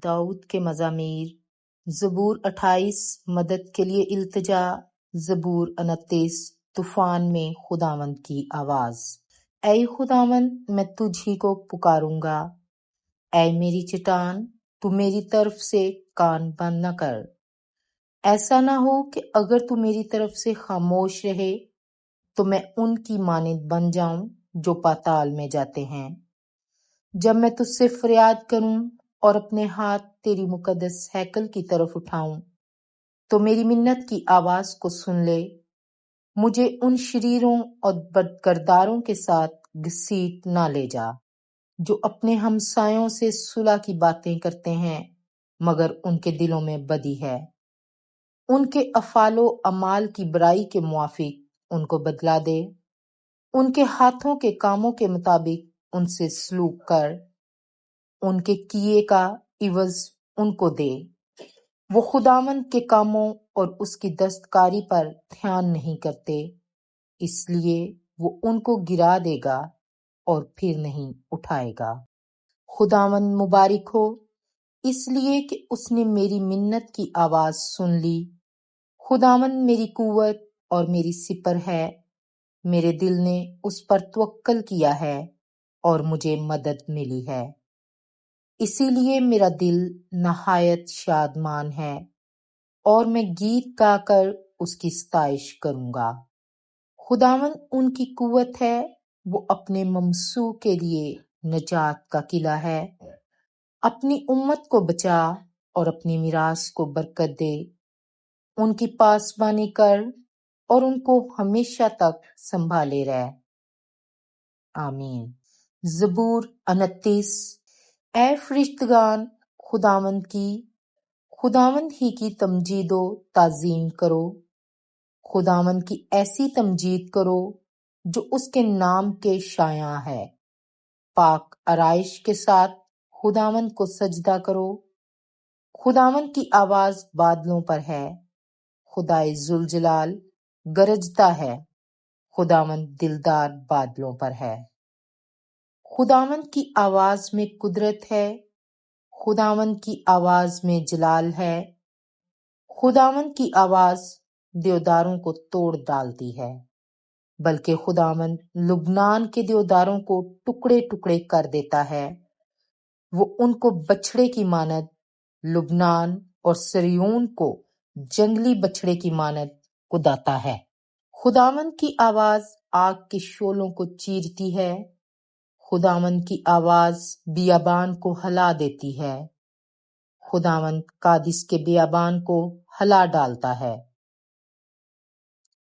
داؤد کے مزامیر۔ زبور 28 مدد کے لیے التجا۔ زبور 29 طوفان میں خداوند کی آواز۔ اے خداوند، میں تجھ ہی کو پکاروں گا۔ اے میری چٹان، تو میری طرف سے کان بند نہ کر۔ ایسا نہ ہو کہ اگر تو میری طرف سے خاموش رہے تو میں ان کی مانند بن جاؤں جو پاتال میں جاتے ہیں۔ جب میں تجھ سے فریاد کروں اور اپنے ہاتھ تیری مقدس ہیکل کی طرف اٹھاؤں تو میری منت کی آواز کو سن لے۔ مجھے ان شریروں اور بدکرداروں کے ساتھ گھسیٹ نہ لے جا جو اپنے ہمسایوں سے صلح کی باتیں کرتے ہیں مگر ان کے دلوں میں بدی ہے۔ ان کے افعال و اعمال کی برائی کے موافق ان کو بدلا دے۔ ان کے ہاتھوں کے کاموں کے مطابق ان سے سلوک کر۔ ان کے کیے کا عوض ان کو دے۔ وہ خداوند کے کاموں اور اس کی دستکاری پر دھیان نہیں کرتے، اس لیے وہ ان کو گرا دے گا اور پھر نہیں اٹھائے گا۔ خداوند مبارک ہو، اس لیے کہ اس نے میری منت کی آواز سن لی۔ خداوند میری قوت اور میری سپر ہے، میرے دل نے اس پر توکل کیا ہے اور مجھے مدد ملی ہے۔ اسی لیے میرا دل نہایت شادمان ہے اور میں گیت گا کر اس کی ستائش کروں گا۔ خداوند ان کی قوت ہے، وہ اپنے ممسوح کے لیے نجات کا قلعہ ہے۔ اپنی امت کو بچا اور اپنی میراث کو برکت دے۔ ان کی پاسبانی کر اور ان کو ہمیشہ تک سنبھالے رہ۔ آمین۔ زبور 29۔ اے فرشتگان، خداوند ہی کی تمجید و تعظیم کرو۔ خداوند کی ایسی تمجید کرو جو اس کے نام کے شایع ہے۔ پاک آرائش کے ساتھ خداوند کو سجدہ کرو۔ خداوند کی آواز بادلوں پر ہے، خدائے ذوالجلال گرجتا ہے۔ خداوند دلدار بادلوں پر ہے۔ خداوند کی آواز میں قدرت ہے، خداوند کی آواز میں جلال ہے۔ خداوند کی آواز دیوداروں کو توڑ ڈالتی ہے، بلکہ خداوند لبنان کے دیوداروں کو ٹکڑے ٹکڑے کر دیتا ہے۔ وہ ان کو بچھڑے کی مانند، لبنان اور سریون کو جنگلی بچھڑے کی مانند کداتا ہے۔ خداوند کی آواز آگ کے شعلوں کو چیرتی ہے۔ خداوند کی آواز بیابان کو ہلا دیتی ہے۔ خداوند قادس کے بیابان کو ہلا ڈالتا ہے۔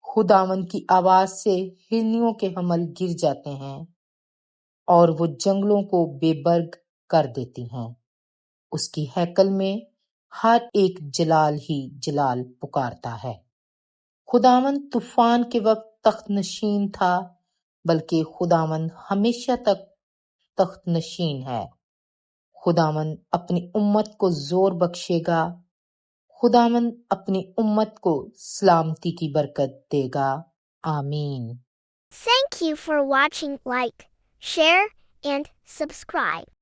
خداوند کی آواز سے ہرنیوں کے حمل گر جاتے ہیں اور وہ جنگلوں کو بے برگ کر دیتی ہیں۔ اس کی ہیکل میں ہر ایک جلال ہی جلال پکارتا ہے۔ خداوند طوفان کے وقت تخت نشین تھا، بلکہ خداوند ہمیشہ تک تخت نشین ہے۔ خداوند اپنی امت کو زور بخشے گا۔ خداوند اپنی امت کو سلامتی کی برکت دے گا۔ آمین۔ Thank you for watching. Like, share, and subscribe.